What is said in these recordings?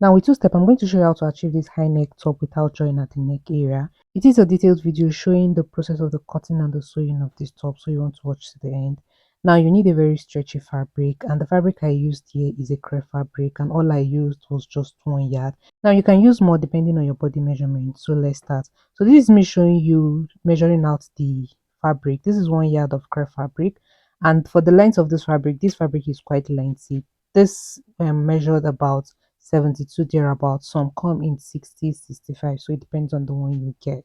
Now with two step, I'm going to show you how to achieve this high neck top without drawing at the neck area. It is a detailed video showing the process of the cutting and the sewing of this top, so you want to watch to the end. Now you need a very stretchy fabric, and the fabric I used here is a crepe fabric, and all I used was just 1 yard. Now you can use more depending on your body measurement, so let's start. So this is me showing you measuring out the fabric. This is 1 yard of crepe fabric, and for the length of this fabric is quite lengthy. This measured about 72 thereabouts. Some come in 60, 65, so it depends on the one you get.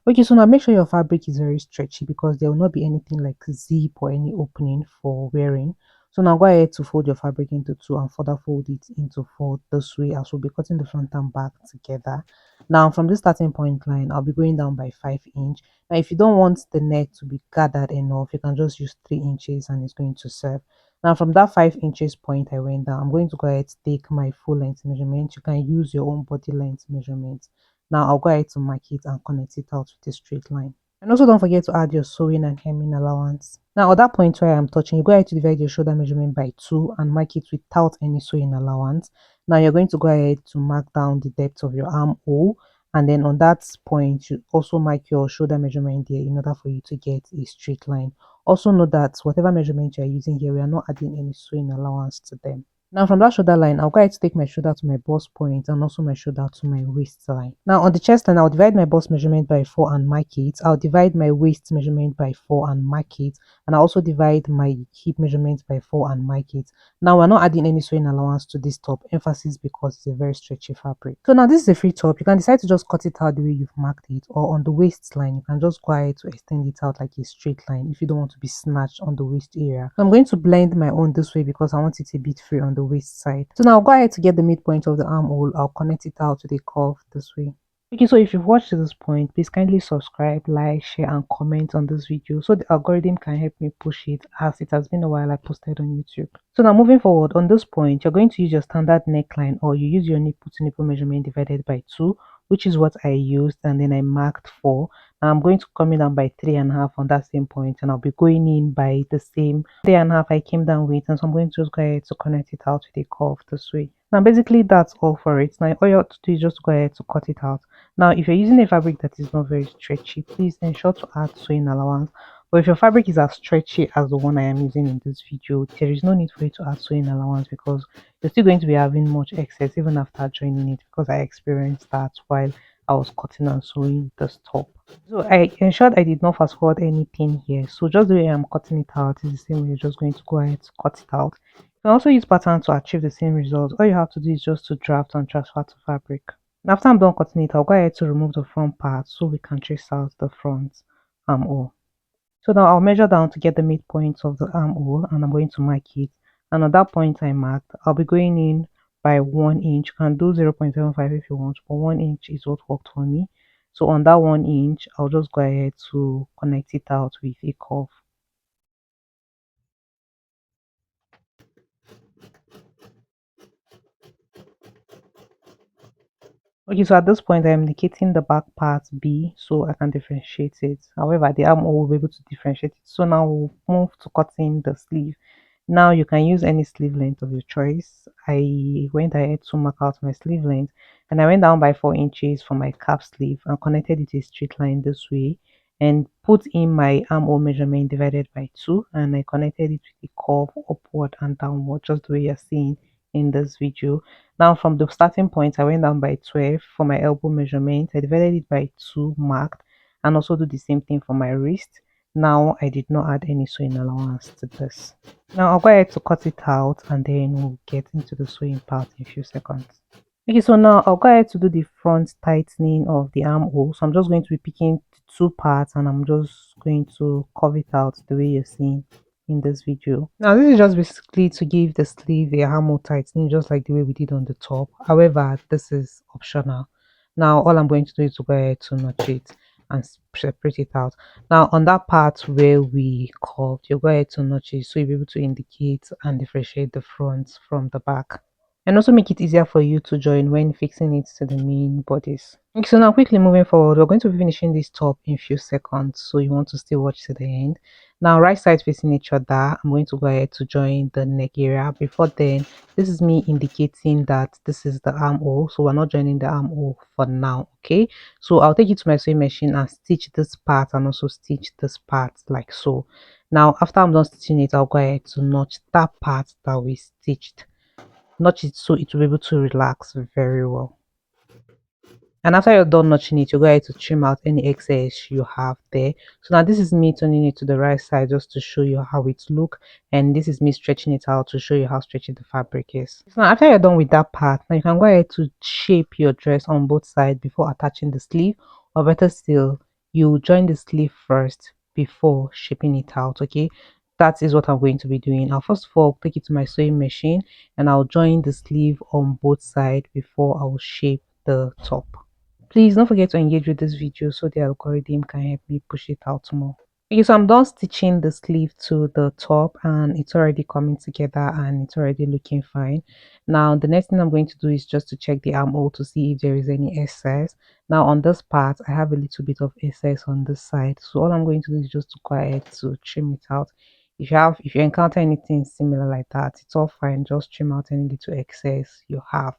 Okay, so now make sure your fabric is very stretchy because there will not be anything like zip or any opening for wearing. So now go ahead to fold your fabric into two and further fold it into four this way, as we'll be cutting the front and back together. Now from the starting point line, I'll be going down by 5 inch. Now if you don't want the neck to be gathered enough, you can just use 3 inches and it's going to serve. Now from that 5 inches point I went down, I'm going to go ahead to take my full length measurement. You can use your own body length measurement. Now I'll go ahead to mark it and connect it out with a straight line. And also don't forget to add your sewing and hemming allowance. Now at that point where I'm touching, you go ahead to divide your shoulder measurement by 2 and mark it without any sewing allowance. Now you're going to go ahead to mark down the depth of your armhole, and then on that point you also mark your shoulder measurement there in order for you to get a straight line. Also note that whatever measurement you're using here, we are not adding any sewing allowance to them. Now from that shoulder line, I'll go ahead to take my shoulder to my bust point and also my shoulder to my waist line. Now on the chest line, I'll divide my bust measurement by 4 and mark it. I'll divide my waist measurement by 4 and mark it. And I'll also divide my hip measurement by 4 and mark it. Now we're not adding any sewing allowance to this top, emphasis because it's a very stretchy fabric. So now this is a free top. You can decide to just cut it out the way you've marked it, or on the waistline, you can just go ahead to extend it out like a straight line if you don't want to be snatched on the waist area. So I'm going to blend my own this way because I want it a bit free on the waist side. So now I'll go ahead to get the midpoint of the armhole. I'll connect it out to the curve this way. Okay, so if you've watched to this point, please kindly subscribe, like, share, and comment on this video so the algorithm can help me push it, as it has been a while I posted on YouTube. So now moving forward, on this point, you're going to use your standard neckline, or you use your nipple to nipple measurement divided by 2, which is what I used, and then I marked 4. Now I'm going to come in down by 3.5 on that same point, and I'll be going in by the same 3.5 I came down with, and so I'm going to just go ahead to connect it out with a curve this way. Now basically that's all for it. Now all you have to do is just go ahead to cut it out. Now if you're using a fabric that is not very stretchy, please ensure to add sewing allowance. But if your fabric is as stretchy as the one I am using in this video, there is no need for you to add sewing allowance because you're still going to be having much excess even after joining it, because I experienced that while I was cutting and sewing this top. So I ensured I did not fast forward anything here. So just the way I'm cutting it out is the same way you're just going to go ahead to cut it out. You can also use pattern to achieve the same result. All you have to do is just to draft and transfer to fabric. And after I'm done cutting it, I'll go ahead to remove the front part so we can trace out the front armhole. So now I'll measure down to get the midpoint of the armhole, and I'm going to mark it. And at that point I marked, I'll be going in by 1 inch. You can do 0.75 if you want, but 1 inch is what worked for me. So on that 1 inch, I'll just go ahead to connect it out with a curve. Okay, so at this point, I'm indicating the back part B so I can differentiate it. However, the armhole will be able to differentiate it. So now we'll move to cutting the sleeve. Now you can use any sleeve length of your choice. I went ahead to mark out my sleeve length, and I went down by 4 inches for my cap sleeve and connected it to a straight line this way, and put in my armhole measurement divided by 2, and I connected it with a curve upward and downward, just the way you're seeing in this video. Now from the starting point, I went down by 12 for my elbow measurement. I divided it by 2 marked, and also do the same thing for my wrist. Now I did not add any sewing allowance to this. Now I'll go ahead to cut it out, and then we'll get into the sewing part in a few seconds. Okay, so now I'll go ahead to do the front tightening of the armhole. So I'm just going to be picking the 2 parts, and I'm just going to curve it out the way you're seeing in this video. Now this is just basically to give the sleeve a armhole tightening, just like the way we did on the top. However, this is optional. Now all I'm going to do is to go ahead to notch it and separate it out. Now on that part where we curved, you go ahead to notch it so you'll be able to indicate and differentiate the front from the back, and also make it easier for you to join when fixing it to the main bodies. Okay, so now quickly moving forward, we're going to be finishing this top in a few seconds, so you want to still watch to the end. Now right sides facing each other, I'm going to go ahead to join the neck area. Before then, this is me indicating that this is the armhole, so we're not joining the armhole for now. Okay, so I'll take it to my sewing machine and stitch this part and also stitch this part like so. Now after I'm done stitching it, I'll go ahead to notch that part that we stitched, notch it so it will be able to relax very well. And after you're done notching it, you go ahead to trim out any excess you have there. So now this is me turning it to the right side just to show you how it look, and this is me stretching it out to show you how stretchy the fabric is. So now after you're done with that part, now you can go ahead to shape your dress on both sides before attaching the sleeve, or better still, you join the sleeve first before shaping it out. Okay, that is what I'm going to be doing. I'll first of all take it to my sewing machine and I'll join the sleeve on both sides before I'll shape the top. Please don't forget to engage with this video so the algorithm can help me push it out more. Okay, so I'm done stitching the sleeve to the top and it's already coming together and it's already looking fine. Now the next thing I'm going to do is just to check the armhole to see if there is any excess. Now on this part I have a little bit of excess on this side, so all I'm going to do is just to go ahead to trim it out. If you encounter anything similar like that, it's all fine, just trim out any little excess you have.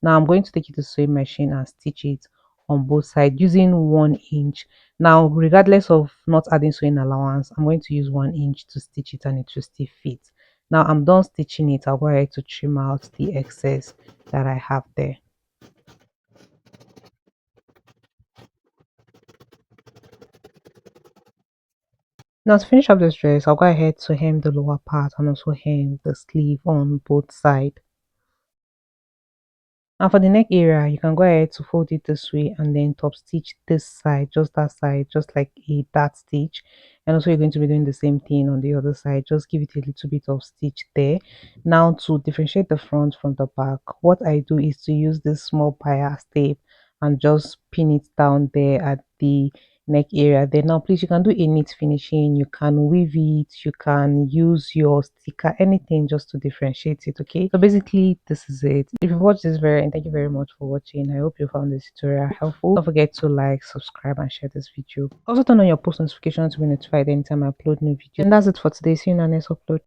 Now I'm going to take it to sewing machine and stitch it on both sides using 1 inch. Now regardless of not adding sewing allowance, I'm going to use 1 inch to stitch it and it will still fit. Now I'm done stitching it, I'll go ahead to trim out the excess that I have there. Now to finish up this dress, I'll go ahead to hem the lower part and also hem the sleeve on both sides. And for the neck area, you can go ahead to fold it this way and then top stitch this side, just that side, just like a dart stitch. And also you're going to be doing the same thing on the other side, just give it a little bit of stitch there. Now to differentiate the front from the back, what I do is to use this small bias tape and just pin it down there at the neck area. Then now please, you can do a neat finishing, you can weave it, you can use your sticker, anything just to differentiate it. Okay, so basically this is it. If you've watched this video, and thank you very much for watching, I hope you found this tutorial helpful. Don't forget to like, subscribe and share this video. Also turn on your post notifications to be notified anytime I upload new videos. And that's it for today. See you in our next upload.